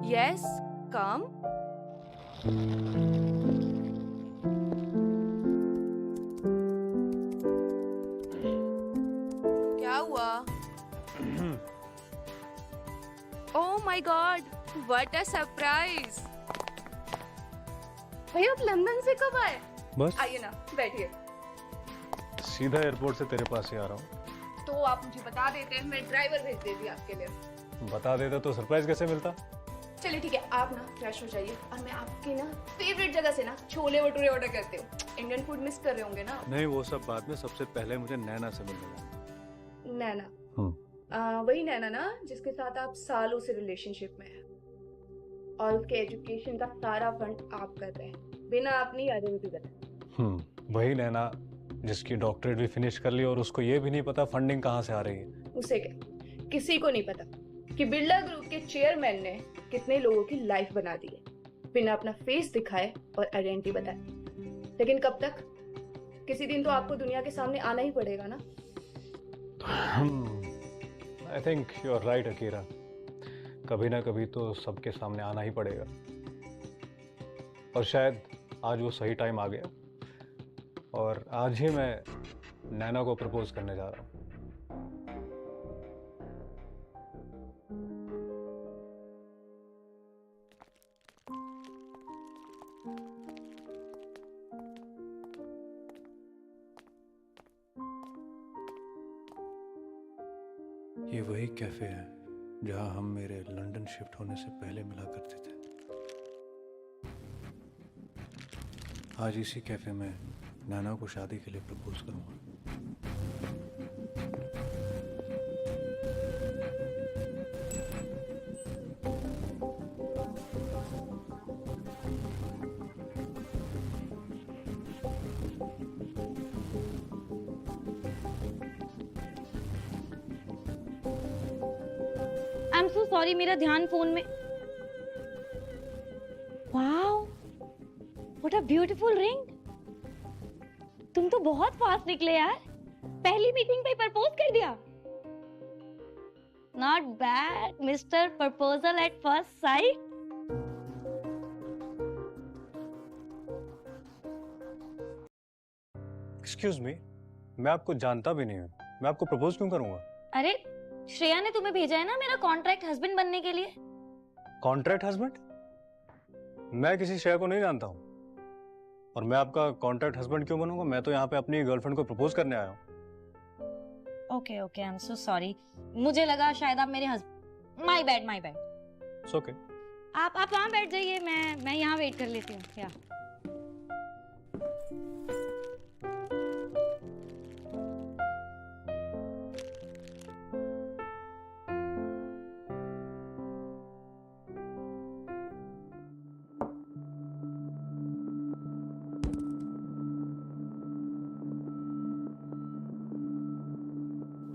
Yes, come. क्या हुआ? Oh my God! What a surprise! भैया आप लंदन से कब आए? बस आइए ना, बैठिए। सीधा एयरपोर्ट से तेरे पास ही आ रहा हूँ। तो आप मुझे बता देते, मैं ड्राइवर भेज देती आपके लिए। बता देता तो सरप्राइज कैसे मिलता? चलिए ठीक है, आप ना फ्रेश हो जाइए और मैं आपके ना फेवरेट जगह से ना छोले भटूरे ऑर्डर करती हूँ। इंडियन फूड मिस कर रहे होंगे ना? नहीं, वो सब बाद में। सबसे पहले मुझे नैना से मिलना। नैना? वही नैना ना जिसके साथ आप सालों से रिलेशनशिप में हैं और उसके एजुकेशन का सारा फंड आप कर रहे हैं बिना अपनी आइडेंटिटी बताए। वही नैना जिसकी डॉक्टरेट भी फिनिश कर ली और उसको ये भी नहीं पता फंडिंग कहाँ से आ रही है। उसे क्या, किसी को नहीं पता कि बिरला ग्रुप के चेयरमैन ने कितने लोगों की लाइफ बना दी है बिना अपना फेस दिखाए और आइडेंटिटी बताए। लेकिन कब तक? किसी दिन तो आपको दुनिया के सामने आना ही पड़ेगा ना। I think you are right Akira, कभी ना कभी तो सबके सामने आना ही पड़ेगा। और शायद आज वो सही टाइम आ गया और आज ही मैं नैना को प्रपोज करने जा रहा हूँ। ये वही कैफे है जहां हम मेरे लंदन शिफ्ट होने से पहले मिला करते थे। आज इसी कैफे में नैना को शादी के लिए प्रपोज करूंगा। आई एम सो सॉरी, मेरा ध्यान फोन में। Wow, what a beautiful ring. तुम तो बहुत फास्ट निकले यार, पहली मीटिंग पे प्रपोज कर दिया। Not bad mister proposal at first sight. Excuse me, मैं आपको जानता भी नहीं हूँ, मैं आपको प्रपोज क्यों करूंगा? अरे श्रेया ने तुम्हें भेजा है ना मेरा कॉन्ट्रैक्ट हस्बैंड बनने के लिए। Contract husband? मैं किसी श्रेया को नहीं जानता हूँ और मैं आपका कॉन्ट्रैक्ट हस्बैंड क्यों बनूंगा? मैं तो यहाँ पे अपनी गर्लफ्रेंड को प्रपोज करने आया हूँ। Okay okay, I am so sorry, मुझे लगा शायद आप मेरे husband. My bad my bad. It's okay. आप वहाँ बैठ जाइए, मैं यहाँ वेट कर लेती हूँ। या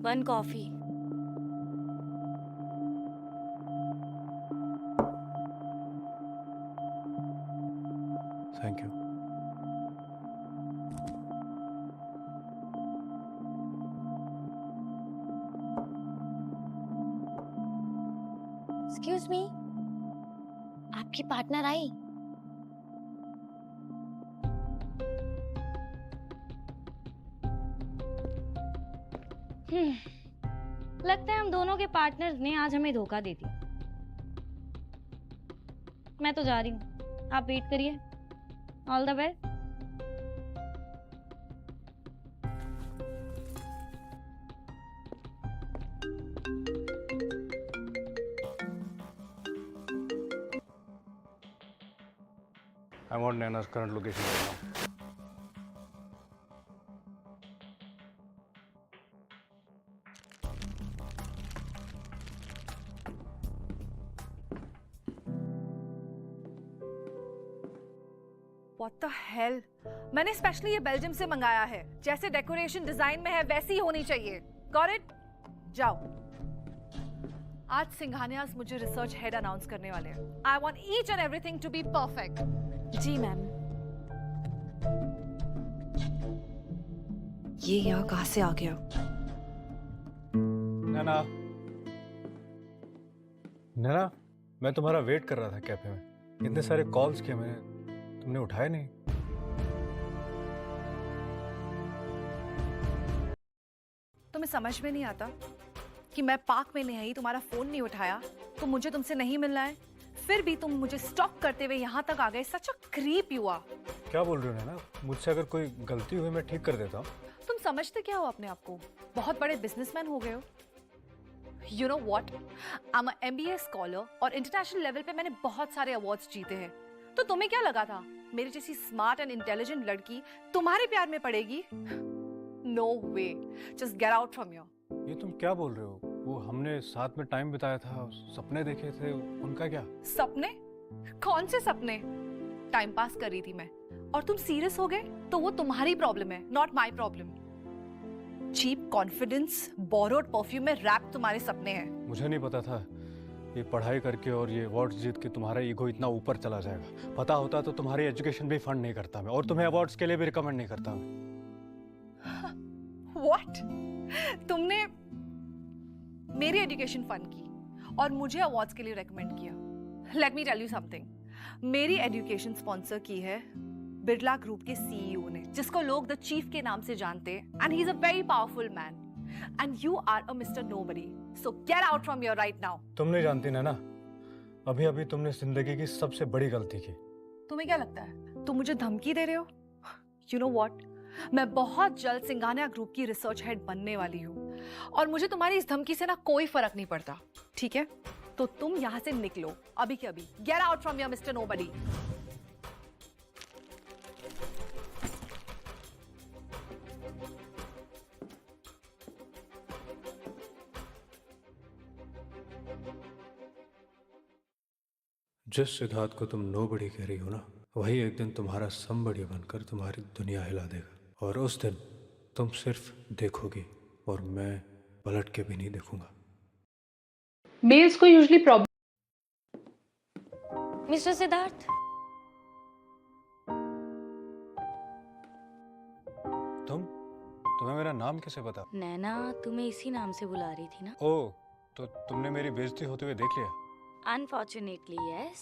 One coffee. Thank you. Excuse me, आपकी पार्टनर आई? लगता है हम दोनों के पार्टनर्स ने आज हमें धोखा दे दिया। मैं तो जा रही हूँ, आप वेट करिए। All the best. I want Naina's current location right now. What the hell? मैंने स्पेशली ये बेल्जियम से मंगाया है। जैसे डेकोरेशन डिजाइन में है वैसी ही होनी चाहिए। Got it? जाओ। आज सिंघानियाज मुझे रिसर्च हेड अनाउंस करने वाले हैं। I want each and everything to be perfect. जी मैम। ये यहाँ कहाँ से आ गया? नैना, नैना, मैं तुम्हारा वेट कर रहा था कैफे में। इतने सारे कॉल्स किए मैंने, तुमने उठाया नहीं। तुम्हें समझ में नहीं आता कि मैं पार्क में नहीं आई, तुम्हारा फोन नहीं उठाया, तो मुझे तुमसे नहीं मिलना है, फिर भी तुम मुझे स्टॉक करते हुए यहाँ तक आ गए। सच अ क्रीप यू आर। क्या बोल रहे हो नैना? मुझसे अगर कोई गलती हुई मैं ठीक कर देता हूँ। तुम समझते क्या हो अपने आप को? बहुत बड़े बिजनेसमैन हो गए हो। You know what, I am MBA scholar और इंटरनेशनल लेवल पे मैंने बहुत सारे अवार्ड्स जीते हैं। तो तुम्हें क्या लगा था मेरी जैसी स्मार्ट एंड इंटेलिजेंट लड़की तुम्हारे प्यार में पड़ेगी? No way, just get out from here. ये तुम क्या बोल रहे हो? वो हमने साथ में टाइम बिताया था, सपने देखे थे, उनका क्या? सपने? कौन से सपने? टाइम पास कर रही थी मैं, और तुम सीरियस हो गए? तो वो तुम्हारी प्रॉब्लम है, not my problem. Cheap confidence, borrowed perfume में रैप तुम्हारे सपने हैं। मुझे नहीं पता था ये पढ़ाई करके और ये अवार्ड्स जीत के तुम्हारा ईगो इतना ऊपर चला जाएगा। पता होता तो तुम्हारी एजुकेशन भी फंड नहीं करता मैं, और तुम्हें अवार्ड्स के लिए भी रिकमेंड नहीं करता मैं। What? तुमने मेरी एजुकेशन फंड की और मुझे अवार्ड्स के लिए रेकमेंड किया। Let me tell you something, मेरी एजुकेशन स्पॉन्सर की है बिरला ग्रुप के CEO ने, जिसको लोग द चीफ के नाम से जानते हैं, and he is a very powerful man, and you are a mister nobody, so get out from here right now. तुम नहीं जानती ना, अभी अभी तुमने जिंदगी की सबसे बड़ी गलती की। तुम्हें क्या लगता है तुम मुझे धमकी दे रहे हो? यू नो व्हाट, मैं बहुत जल्द सिंघानिया ग्रुप की रिसर्च हेड बनने वाली हूँ, और मुझे तुम्हारी इस धमकी से ना कोई फर्क नहीं पड़ता, ठीक है? तो तुम यहाँ से निकलो अभी के अभी। Gate out from here mister nobody. जिस सिद्धार्थ को तुम नोबडी कह रही हो ना, वही एक दिन तुम्हारा समबड़ी बनकर तुम्हारी दुनिया हिला देगा, और उस दिन तुम सिर्फ देखोगी और मैं पलट के भी नहीं देखूंगा। मेल्स को यूजुअली प्रॉब्लम। मिस्टर सिद्धार्थ, तुम्हें मेरा नाम कैसे पता? नैना तुम्हें इसी नाम से बुला रही थी ना? ओह, तो तुमने मेरी बेइज्जती होते हुए देख लिया? Unfortunately yes.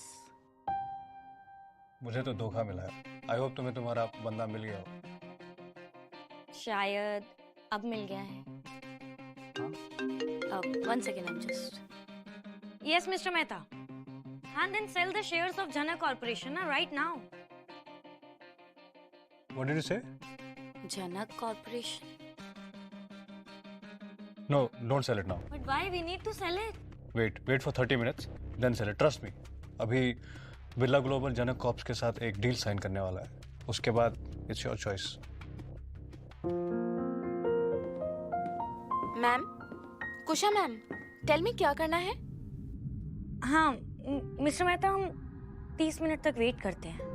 मुझे तो धोखा मिला है। आई होप तुम्हें तुम्हारा बंदा मिल गया हो। शायद अब मिल गया है। One second, I am just. Yes mister Mehta, and then sell the shares of Janak Corporation right now. What did you say? Janak Corporation. No, don't sell it now. But why? We need to sell it. Wait for 30 minutes, then sell it. Trust me. अभी Birla global जनक corps के साथ एक deal sign करने वाला है। उसके बाद it's your choice. Ma'am, Kusha ma'am, tell me क्या करना है? हाँ मिस्टर मेहता, हम 30 मिनट तक वेट करते हैं।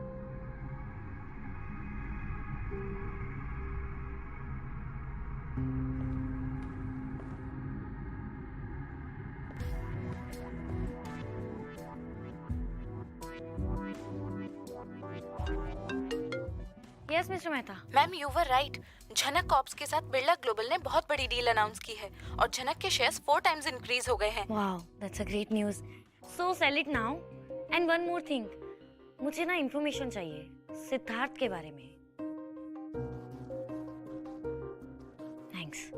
Yes mister Mehta. Ma'am, you were right. झनक कॉर्प्स के साथ बिरला ग्लोबल ने बहुत बड़ी डील अनाउंस की है और झनक के शेयर्स 4 टाइम्स इंक्रीज हो गए हैं। Wow, that's a great news. So sell it now. And one more thing, मुझे ना इंफॉर्मेशन चाहिए सिद्धार्थ के बारे में। थैंक्स।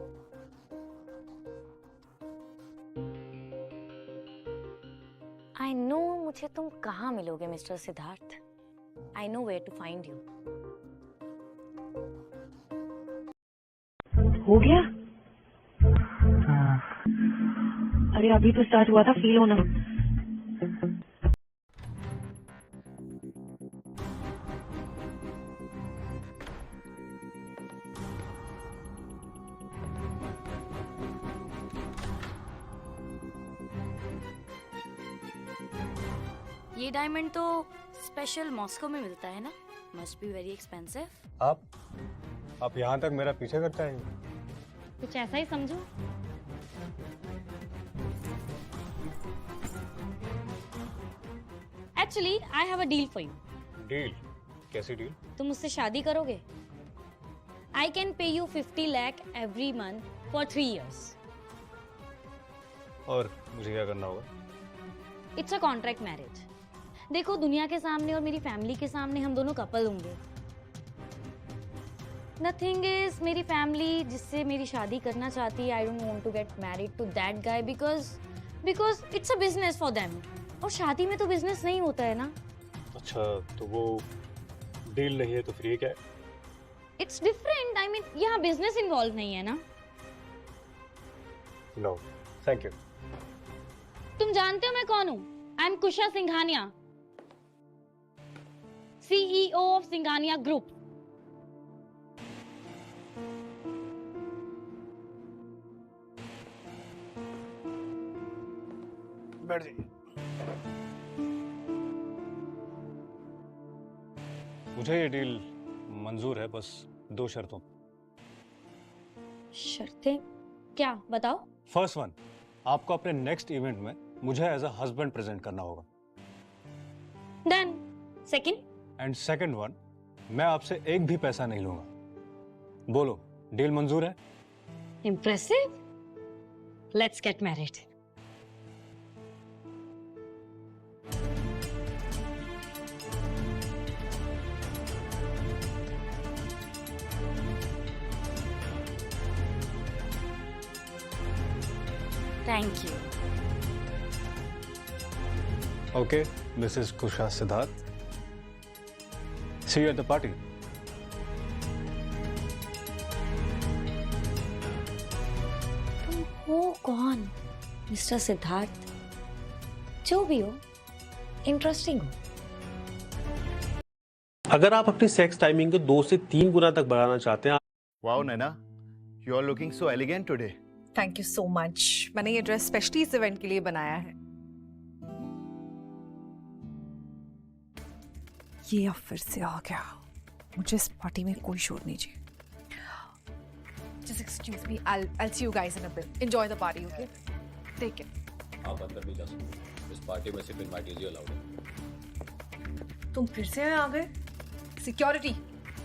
आई नो मुझे तुम कहाँ मिलोगे mister Siddharth. I know where to find you. हो गया? अरे अभी तो स्टार्ट हुआ था, फील होना। ये डायमंड तो स्पेशल मॉस्को में मिलता है ना? Must be very expensive. आप यहाँ तक मेरा पीछे करते हैं? कुछ ऐसा ही समझो। Actually I have a deal for you. Deal? कैसी डील? तुम मुझसे शादी करोगे? I can pay you 50 lakh every month for 3 years। और मुझे क्या करना होगा? It's a contract marriage. देखो, दुनिया के सामने और मेरी फैमिली के सामने हम दोनों कपल होंगे। नथिंग इज, मेरी फैमिली जिससे मेरी शादी करना चाहती है, I don't want to get married to that guy because it's a business for them. और शादी में तो बिजनेस नहीं होता है ना। अच्छा, तो वो डील नहीं है तो फिर ये क्या है? इट्स डिफरेंट, आई मीन यहाँ बिजनेस इन्वॉल्व नहीं है ना। No, thank you. तुम जानते हो मैं कौन हूँ? I am Kusha Singhania, CEO of Singhania group. बैठ जाइए। मुझे ये डील मंजूर है, बस 2 शर्तों। शर्तें क्या, बताओ। फर्स्ट वन, आपको अपने नेक्स्ट इवेंट में मुझे एज अ हस्बैंड प्रेजेंट करना होगा। Done. Second? And second one, मैं आपसे एक भी पैसा नहीं लूंगा। बोलो, डील मंजूर है? Impressive. Let's get married. Thank you. Okay, Mrs. Kusha Siddharth. See you at the party. तुम हो कौन? मिस्टर सिद्धार्थ? जो भी हो, इंटरेस्टिंग हो। अगर आप अपनी सेक्स टाइमिंग को 2 से 3 गुना तक बढ़ाना चाहते हैं। Wow, Naina, you are looking so elegant today. Thank you so much. मैंने ये ड्रेस स्पेशली इस इवेंट के लिए बनाया है। ये अब फिर से आ गया। मुझे इस पार्टी में कोई शोर नहीं चाहिए। Just excuse me, I'll see you guys in a bit. Enjoy the party, okay? Take it. आप अंदर नहीं जा सकते। इस पार्टी में सिर्फ इनवाइटीज ही अलाउड है। तुम फिर से आ गए? सिक्योरिटी,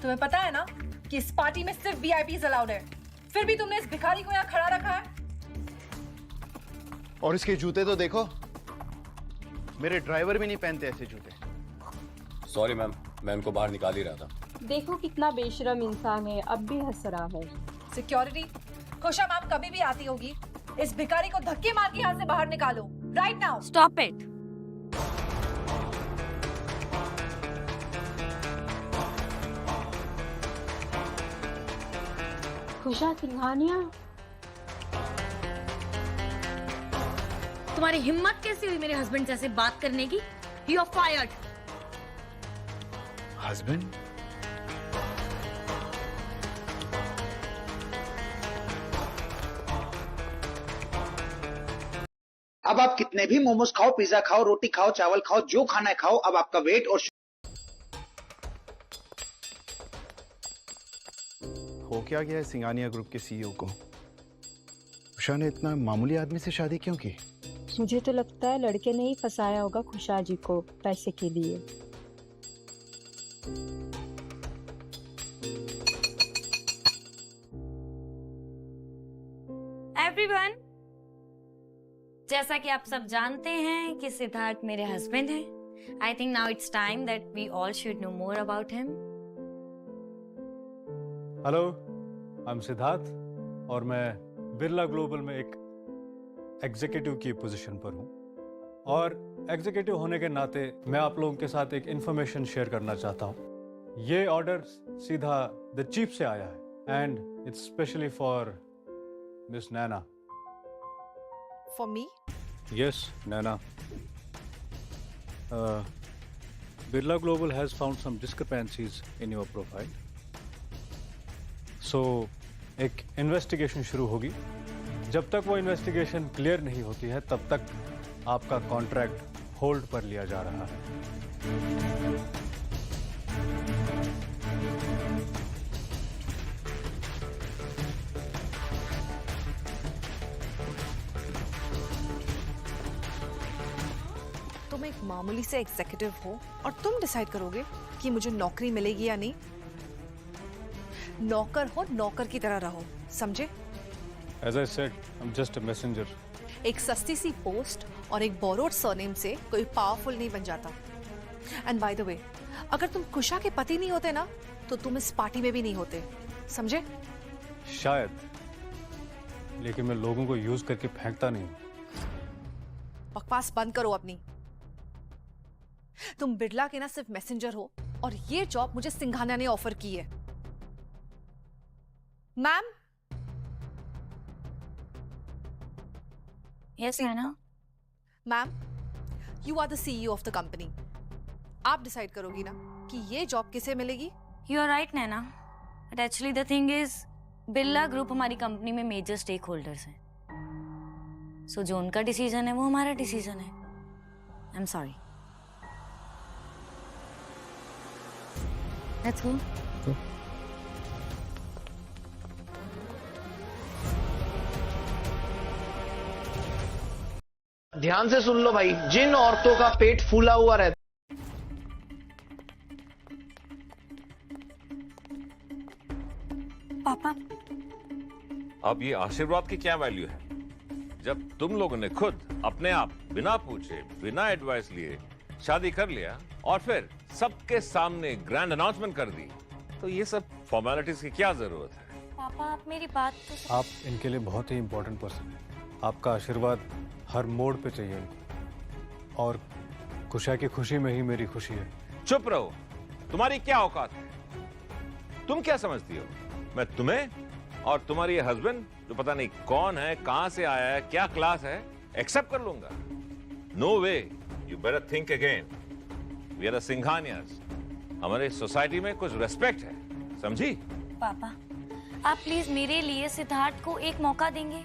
तुम्हें पता है ना कि इस पार्टी में सिर्फ VIPs अलाउड है। फिर भी तुमने इस भिखारी को यहाँ खड़ा रखा है। और इसके जूते तो देखो, मेरे ड्राइवर भी नहीं पहनते ऐसे जूते। सॉरी मैम, मैं उनको बाहर निकाल ही रहा था। देखो कितना बेशरम इंसान है, अब भी हंस रहा है। सिक्योरिटी, खुशा मैम कभी भी आती होगी, इस भिखारी को धक्के मार के यहाँ से बाहर निकालो right now. Stop it. Khusha Singhania, तुम्हारी हिम्मत कैसी हुई मेरे हस्बैंड से ऐसे बात करने की? You are fired. हस्बैंड? अब आप कितने भी मोमोज खाओ, पिज्जा खाओ, रोटी खाओ, चावल खाओ, जो खाना है खाओ, अब आपका वेट और हो क्या गया है सिंघानिया ग्रुप के CEO को? उषा ने इतना मामूली आदमी से शादी क्यों की? मुझे तो लगता है लड़के ने ही फंसाया होगा खुशा जी को पैसे के लिए। एवरीवन, जैसा कि आप सब जानते हैं कि सिद्धार्थ मेरे हस्बैंड हैं। I think now it's time that we all should know more about him. Hello, I am Siddharth और मैं बिरला ग्लोबल में एक एग्जीक्यूटिव की पोजीशन पर हूं। और एग्जीक्यूटिव होने के नाते मैं आप लोगों के साथ एक इंफॉर्मेशन शेयर करना चाहता हूं। ये ऑर्डर सीधा द चीफ से आया है and it's specially for miss Naina. For me? Yes, Naina. Birla Global has found some discrepancies in your profile. So, एक इन्वेस्टिगेशन शुरू होगी। जब तक वो इन्वेस्टिगेशन क्लियर नहीं होती है, तब तक आपका कॉन्ट्रैक्ट होल्ड पर लिया जा रहा है। तुम एक मामूली से एग्जीक्यूटिव हो और तुम डिसाइड करोगे कि मुझे नौकरी मिलेगी या नहीं। नौकर हो, नौकर की तरह रहो, समझे? As I said, I'm just a messenger. एक सस्ती सी पोस्ट और एक बोरोड सरनेम से कोई पावरफुल नहीं बन जाता। एंड बाय द वे, अगर तुम कुशा के पति नहीं होते ना तो तुम इस पार्टी में भी नहीं होते, समझे? शायद, लेकिन मैं लोगों को यूज करके फेंकता नहीं हूं। बकवास बंद करो अपनी। तुम बिरला के ना सिर्फ मैसेंजर हो और ये जॉब मुझे सिंघानिया ने ऑफर की है। Ma'am. Yes Naina. Ma'am, you are the CEO of the company. आप डिसाइड करोगी ना कि ये जॉब किसे मिलेगी? You are right Naina, but actually the thing is Birla group हमारी कंपनी में मेजर स्टेक होल्डर्स हैं। सो जो उनका डिसीजन है वो हमारा डिसीजन है। I am sorry. Let's go. ध्यान से सुन लो भाई, जिन औरतों का पेट फूला हुआ रहता पापा, अब ये आशीर्वाद की क्या वैल्यू है जब तुम लोगों ने खुद अपने आप बिना पूछे बिना एडवाइस लिए शादी कर लिया और फिर सबके सामने ग्रैंड अनाउंसमेंट कर दी, तो ये सब फॉर्मेलिटीज की क्या जरूरत है? पापा आप मेरी बात तो आप इनके लिए बहुत ही इंपॉर्टेंट पर्सन हैं। आपका आशीर्वाद हर मोड़ पे चाहिए इनको, और कुशा की खुशी में ही मेरी खुशी है। चुप रहो, तुम्हारी क्या औकात है? तुम क्या समझती हो मैं तुम्हें और तुम्हारी हस्बैंड, जो पता नहीं कौन है, कहां से आया है, क्या क्लास है, एक्सेप्ट कर लूंगा? No way, you better think again. We are the Singhanias. हमारे सोसाइटी में कुछ रेस्पेक्ट है, समझी? पापा आप प्लीज मेरे लिए सिद्धार्थ को एक मौका देंगे?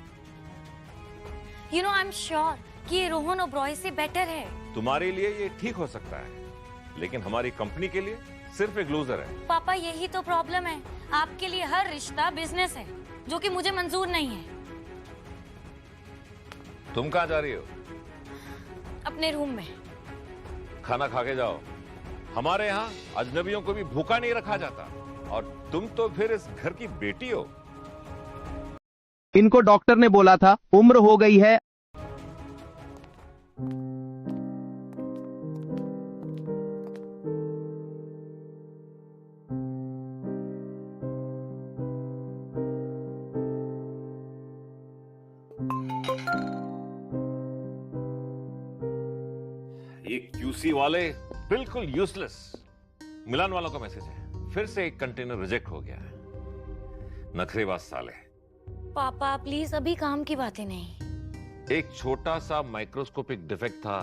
You know I am sure कि ये रोहन ओब्रॉय से बेटर है। तुम्हारे लिए ये ठीक हो सकता है, लेकिन हमारी कंपनी के लिए सिर्फ एक लूजर है। पापा यही तो प्रॉब्लम है, आपके लिए हर रिश्ता बिजनेस है, जो कि मुझे मंजूर नहीं है। तुम कहां जा रही हो? अपने रूम में। खाना खा के जाओ। हमारे यहाँ अजनबियों को भी भूखा नहीं रखा जाता, और तुम तो फिर इस घर की बेटी हो। इनको डॉक्टर ने बोला था उम्र हो गई है। ये क्यूसी वाले बिल्कुल यूजलेस। मिलान वालों का मैसेज है, फिर से एक कंटेनर रिजेक्ट हो गया है। नखरेबाज साले। पापा प्लीज अभी काम की बातें नहीं। एक छोटा सा माइक्रोस्कोपिक डिफेक्ट था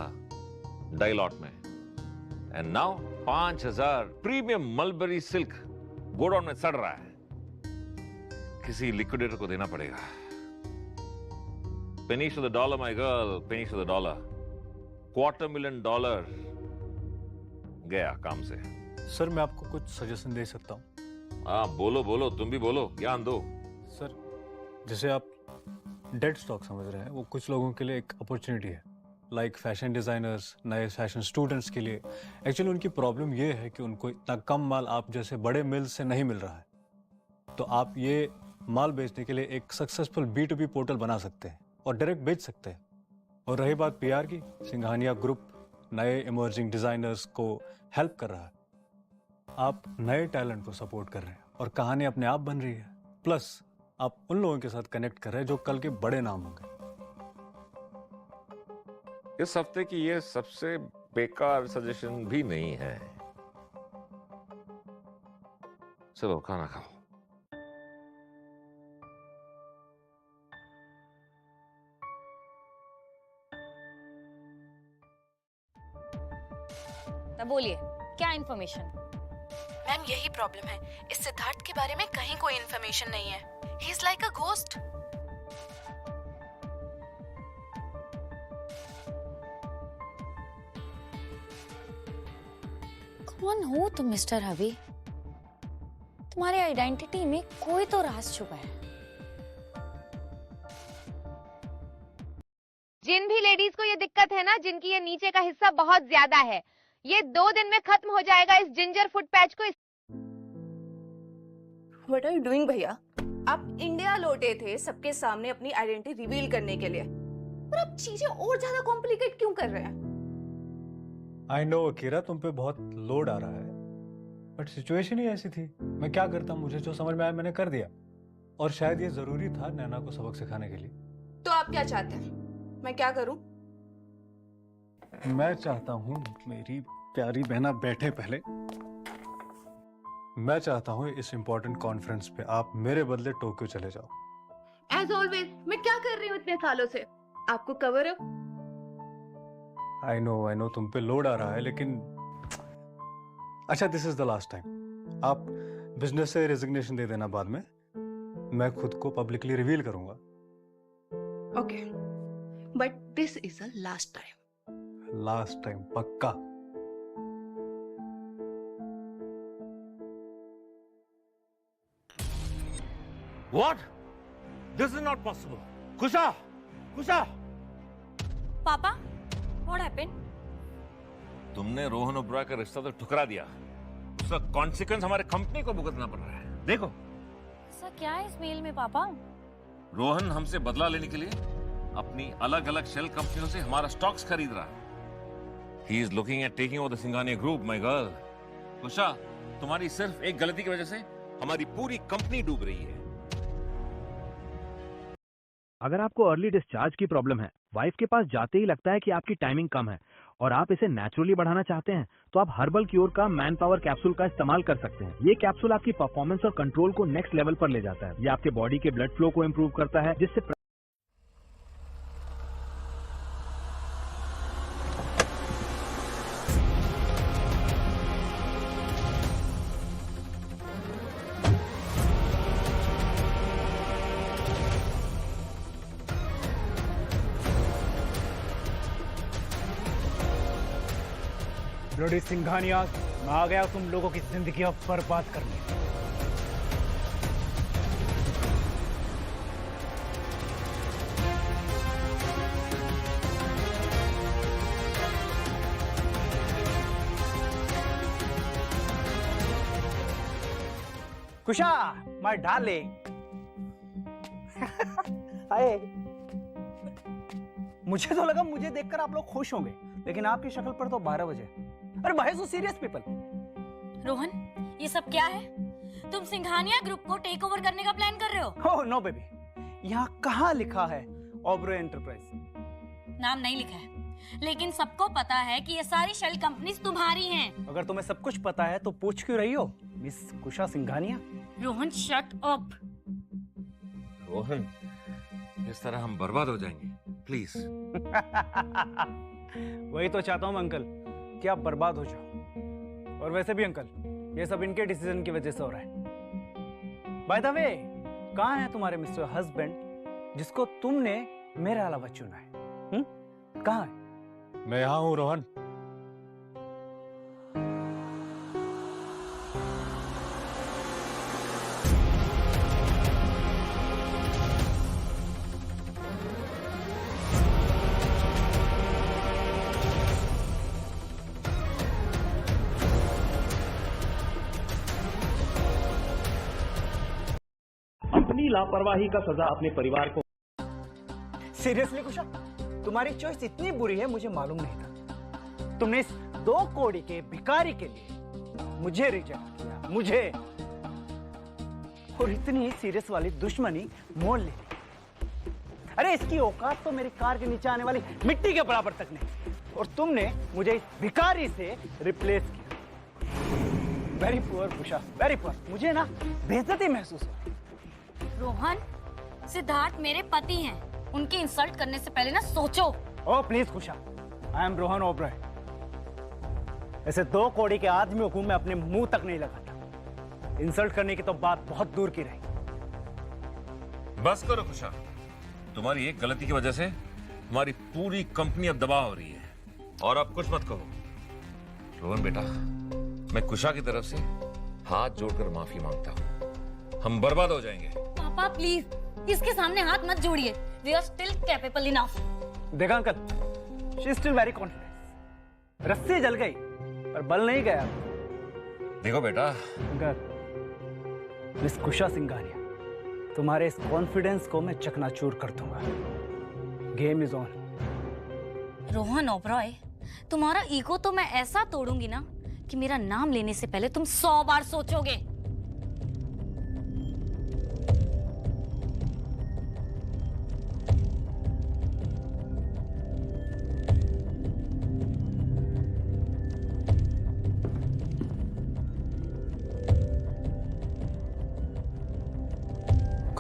डाइलॉट में, and now 5000 premium mulberry silk godown में सड़ रहा है। किसी लिक्विडेटर को देना पड़ेगा। Pennies to the dollar my girl, pennies to the dollar. $250,000 गया काम से। सर मैं आपको कुछ सजेशन दे सकता हूँ? हाँ बोलो बोलो, तुम भी बोलो, ज्ञान दो। सर जैसे आप डेड स्टॉक समझ रहे हैं, वो कुछ लोगों के लिए एक अपॉर्चुनिटी है, लाइक फैशन डिजाइनर्स, नए फैशन स्टूडेंट्स के लिए। एक्चुअली उनकी प्रॉब्लम ये है कि उनको इतना कम माल आप जैसे बड़े मिल से नहीं मिल रहा है। तो आप ये माल बेचने के लिए एक सक्सेसफुल B2B पोर्टल बना सकते हैं और डायरेक्ट बेच सकते हैं। और रही बात PR की, सिंघानिया ग्रुप नए इमर्जिंग डिजाइनर्स को हेल्प कर रहा है। आप नए टैलेंट को सपोर्ट कर रहे हैं और कहानी अपने आप बन रही है। प्लस आप उन लोगों के साथ कनेक्ट कर रहे हैं जो कल के बड़े नाम होंगे। इस हफ्ते की ये सबसे बेकार सजेशन भी नहीं है। चलो खाना खाओ। तब बोलिए क्या इन्फॉर्मेशन? मैम यही प्रॉब्लम है, इस सिद्धार्थ के बारे में कहीं कोई इन्फॉर्मेशन नहीं है। He is like a ghost. कौन हो तुम मिस्टर हवी? तुम्हारी आइडेंटिटी में कोई तो राज छुपा है। जिन भी लेडीज को ये दिक्कत है ना, जिनकी ये नीचे का हिस्सा बहुत ज्यादा है, ये 2 दिन में खत्म हो जाएगा इस जिंजर फुट पैच को। व्हाट आर यू डूइंग भैया? आप इंडिया लौटे थे सबके सामने अपनी आइडेंटिटी रिवील करने के लिए, पर आप चीजें और ज्यादा कॉम्प्लिकेट क्यों कर रहे हैं? आई नो अकीरा, तुम पे बहुत लोड आ रहा है, बट सिचुएशन ही ऐसी थी। मैं क्या करता, मुझे जो समझ में आया मैंने कर दिया, और शायद ये जरूरी था नैना को सबक सिखाने के लिए। तो आप क्या चाहते हैं, मैं क्या करूं? मैं चाहता हूँ मेरी प्यारी बहना बैठे पहले। मैं चाहता हूँ इस इंपॉर्टेंट कॉन्फ्रेंस पे आप मेरे बदले टोक्यो चले जाओ। एज ऑलवेज मैं क्या कर रही हूँ इतने सालों से, आपको कवर अप। आई नो तुम पे लोड आ रहा है, लेकिन अच्छा, this is the last time. आप बिजनेस से रेजिग्नेशन दे देना, बाद में मैं खुद को पब्लिकली रिवील करूंगा। Okay, but this is the last time. Last time पक्का। What? This is not possible. Kusha! Kusha! पापा, what happened? तुमने रोहन ओबरॉय का रिश्ता तो ठुकरा दिया, उसका कॉन्सिक्वेंस हमारे कंपनी को भुगतना पड़ रहा है। देखो ऐसा क्या है इस मेल में पापा? रोहन हमसे बदला लेने के लिए अपनी अलग अलग शेल कंपनियों से हमारा स्टॉक्स खरीद रहा है। He is looking at taking over the Singhania Group, my girl. कुशा, तुम्हारी सिर्फ एक गलती की वजह से हमारी पूरी कंपनी डूब रही है। अगर आपको अर्ली डिस्चार्ज की प्रॉब्लम है, वाइफ के पास जाते ही लगता है कि आपकी टाइमिंग कम है और आप इसे नेचुरली बढ़ाना चाहते हैं, तो आप हर्बल क्योर का मैन पावर कैप्सूल का इस्तेमाल कर सकते हैं। ये कैप्सूल आपकी परफॉर्मेंस और कंट्रोल को नेक्स्ट लेवल पर ले जाता है। ये आपके बॉडी के ब्लड फ्लो को इम्प्रूव करता है, जिससे ब्लडी सिंघानिया, मैं आ गया तुम लोगों की जिंदगी अब बर्बाद करने। कुशा, माय डार्लिंग। हाय। मुझे तो लगा मुझे देखकर आप लोग खुश होंगे, लेकिन आपकी शक्ल पर तो 12 बजे। अरे भाई, सो सीरियस पीपल। रोहन, ये सब क्या है? तुम सिंघानिया ग्रुप को टेक ओवर करने का प्लान कर रहे हो? ओह नो बेबी, यहाँ कहाँ लिखा है ओबरॉय एंटरप्राइज? नाम नहीं लिखा है, लेकिन सबको पता है कि ये सारी शेल कंपनीज तुम्हारी हैं। अगर तुम्हें सब कुछ पता है तो पूछ क्यों रही हो, miss Kusha Singhania? Rohan, shut up. Rohan, इस तरह हम बर्बाद हो जाएंगे, प्लीज। वही तो चाहता हूँ अंकल, कि आप बर्बाद हो जाओ। और वैसे भी अंकल, ये सब इनके डिसीजन की वजह से हो रहा है। बाय द वे, कहाँ है तुम्हारे मिस्टर हस्बैंड जिसको तुमने मेरे अलावा चुना है? कहाँ है? मैं यहाँ हूँ रोहन। अपनी लापरवाही का सजा अपने परिवार को। सीरियसली कुशा, तुम्हारी चॉइस इतनी बुरी है मुझे मालूम नहीं था। तुमने इस 2 कौड़ी के भिखारी के लिए मुझे रिजेक्ट किया, मुझे, और इतनी सीरियस वाली दुश्मनी मोल ले ली। अरे इसकी औकात तो मेरी कार के नीचे आने वाली मिट्टी के बराबर तक नहीं, और तुमने मुझे इस भिखारी से रिप्लेस किया। Very poor Kusha, very poor. मुझे ना बेइज्जती महसूस हो। रोहन, सिद्धार्थ मेरे पति हैं, उनकी इंसल्ट करने से पहले ना सोचो। Oh please Kusha, I am Rohan Oberoi. ऐसे 2 कौड़ी के आदमियों को मैं अपने मुंह तक नहीं लगाता। इंसल्ट करने की तो बात बहुत दूर की रही। बस करो कुशा, तुम्हारी एक गलती की वजह से हमारी पूरी कंपनी अब दबाव हो रही है, और अब कुछ मत कहो। रोहन बेटा, मैं कुशा की तरफ से हाथ जोड़कर माफी मांगता हूँ, हम बर्बाद हो जाएंगे। पापा प्लीज, इसके सामने हाथ मत जोड़िए। We are still capable enough. देखा uncle, she is still very confident. रस्सी जल गई पर बल नहीं गया। देखो बेटा अंकल, मिस कुशा सिंघानिया, तुम्हारे इस कॉन्फिडेंस को मैं चकनाचूर कर दूंगा। Game is on. Rohan Oberoi, तुम्हारा ईगो तो मैं ऐसा तोड़ूंगी ना कि मेरा नाम लेने से पहले तुम 100 बार सोचोगे।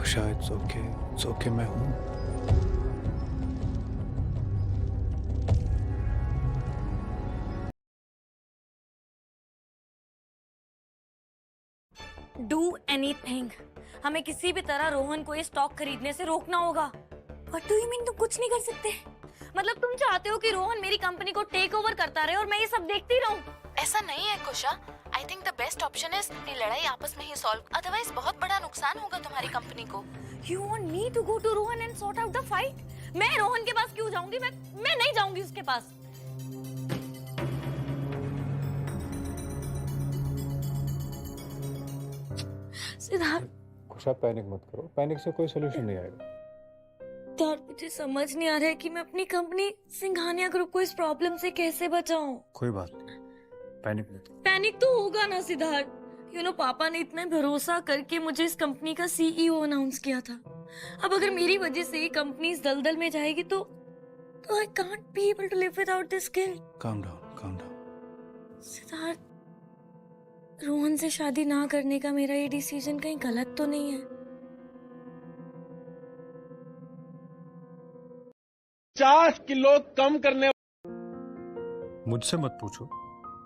शायद ओके मैं हूँ। डू एनीथिंग, हमें किसी भी तरह रोहन को ये स्टॉक खरीदने से रोकना होगा। What do you mean तुम कुछ नहीं कर सकते? मतलब तुम चाहते हो कि रोहन मेरी कंपनी को टेक ओवर करता रहे और मैं ये सब देखती रहूं? ऐसा नहीं है Kusha, I think the best option is ये लड़ाई आपस में ही सॉल्व, अदरवाइज बहुत बड़ा नुकसान होगा तुम्हारी कंपनी को। You want me to go to Rohan and sort out the fight? मैं रोहन के पास क्यों जाऊंगी? मैं नहीं जाऊंगी उसके पास। सिद्धार्थ, खुशा पैनिक मत करो, पैनिक से कोई सोल्यूशन नहीं आएगा। यार मुझे समझ नहीं आ रहा है कि मैं अपनी कंपनी सिंघानिया ग्रुप को इस प्रॉब्लम से कैसे बचाऊं। कोई बात नहीं, पैनिक मत। पैनिक तो होगा ना सिद्धार्थ। पापा ने इतना भरोसा करके मुझे इस कंपनी का सीईओ अनाउंस किया था। अब अगर मेरी वजह से ये कंपनी इस दलदल में जाएगी तो I can't be able to live without this guilt. Calm down. Siddharth, Rohan से शादी ना करने का मेरा ये डिसीजन कहीं गलत तो नहीं है? 50 किलो कम करने। मुझसे मत पूछो,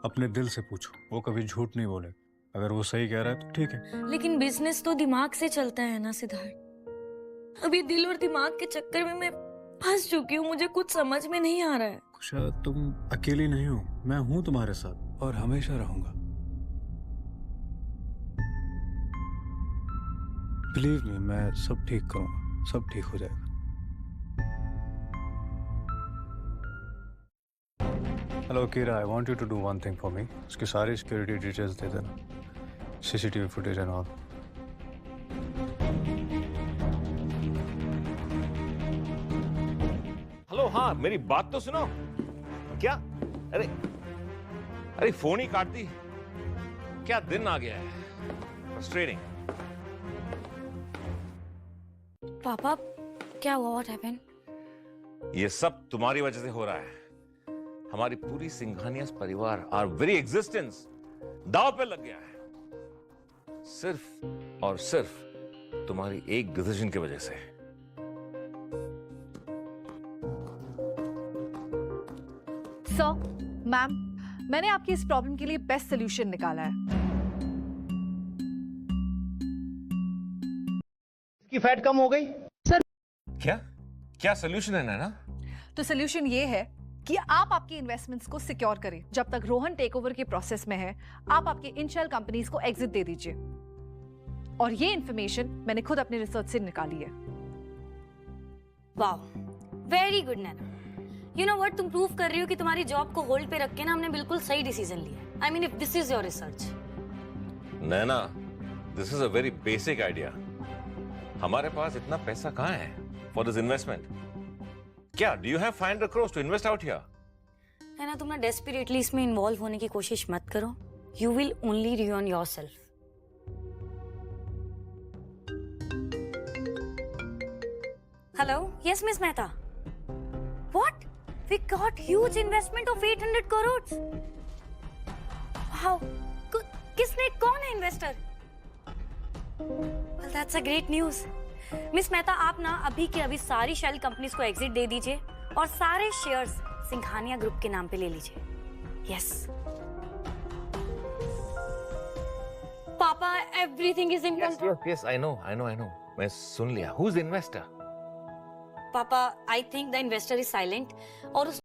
अपने दिल से पूछो, वो कभी झूठ नहीं बोले। अगर वो सही कह रहा है तो ठीक है। लेकिन बिजनेस तो दिमाग से चलता है ना सिद्धार्थ। अभी दिल और दिमाग के चक्कर में मैं फंस चुकी हूँ, मुझे कुछ समझ में नहीं आ रहा है। खुशा, तुम अकेली नहीं हो, मैं हूँ तुम्हारे साथ और हमेशा रहूंगा। बिलीव मी, मैं सब ठीक करूंगा, सब ठीक हो जाएगा। Hello Kira, I want you to do one thing for me. उसकी सारी सिक्योरिटी डिटेल्स दे देना, CCTV footage and all. Hello, हाँ मेरी बात तो सुनो। क्या? अरे फोन ही काट दी। क्या दिन आ गया है, फ्रस्ट्रेटिंग। पापा, क्या हुआ? What happened? ये सब तुम्हारी वजह से हो रहा है। हमारी पूरी सिंघानियास परिवार, आवर वेरी एग्जिस्टेंस दांव पे लग गया है, सिर्फ और सिर्फ तुम्हारी एक डिसीजन की वजह से। सर, मैम, मैंने आपकी इस प्रॉब्लम के लिए बेस्ट सोल्यूशन निकाला है। इसकी फैट कम हो गई सर। क्या सोल्यूशन है नैना? तो सोल्यूशन ये है कि आप आपकी इन्वेस्टमेंट्स को सिक्योर करें। जब तक रोहन टेकओवर के प्रोसेस में है, आप आपके इन शेल कंपनीज को एग्जिट दे दीजिए। और ये इंफॉर्मेशन मैंने खुद अपने रिसर्च से निकाली है। Wow, very good Naina. You know what, तुम प्रूव कर रही हो कि तुम्हारी जॉब को होल्ड पे रख के ना हमने बिल्कुल सही डिसीजन लिया। I mean, if this is your research. Naina, this is a very basic idea. हमारे पास इतना पैसा कहाँ है फॉर दिस इन्वेस्टमेंट? क्या do you have 500 crores to invest out here? Naina, तुम ना डेस्परेटली इसमें इन्वॉल्व होने की कोशिश मत करो। You will only ruin yourself. Hello, yes, Miss Mehta. What? We got huge investment of 800 crores. Wow. किसने, कौन है investor? Well, that's a great news. Miss Mehta, आप ना अभी के अभी सारी शेल कंपनीज को एग्जिट दे दीजिए और सारे शेयर्स सिंघानिया ग्रुप के नाम पे ले लीजिए। Yes papa, everything is in control. Yes, I know. मैं सुन लिया। Who is the investor? Papa, I think the investor is silent और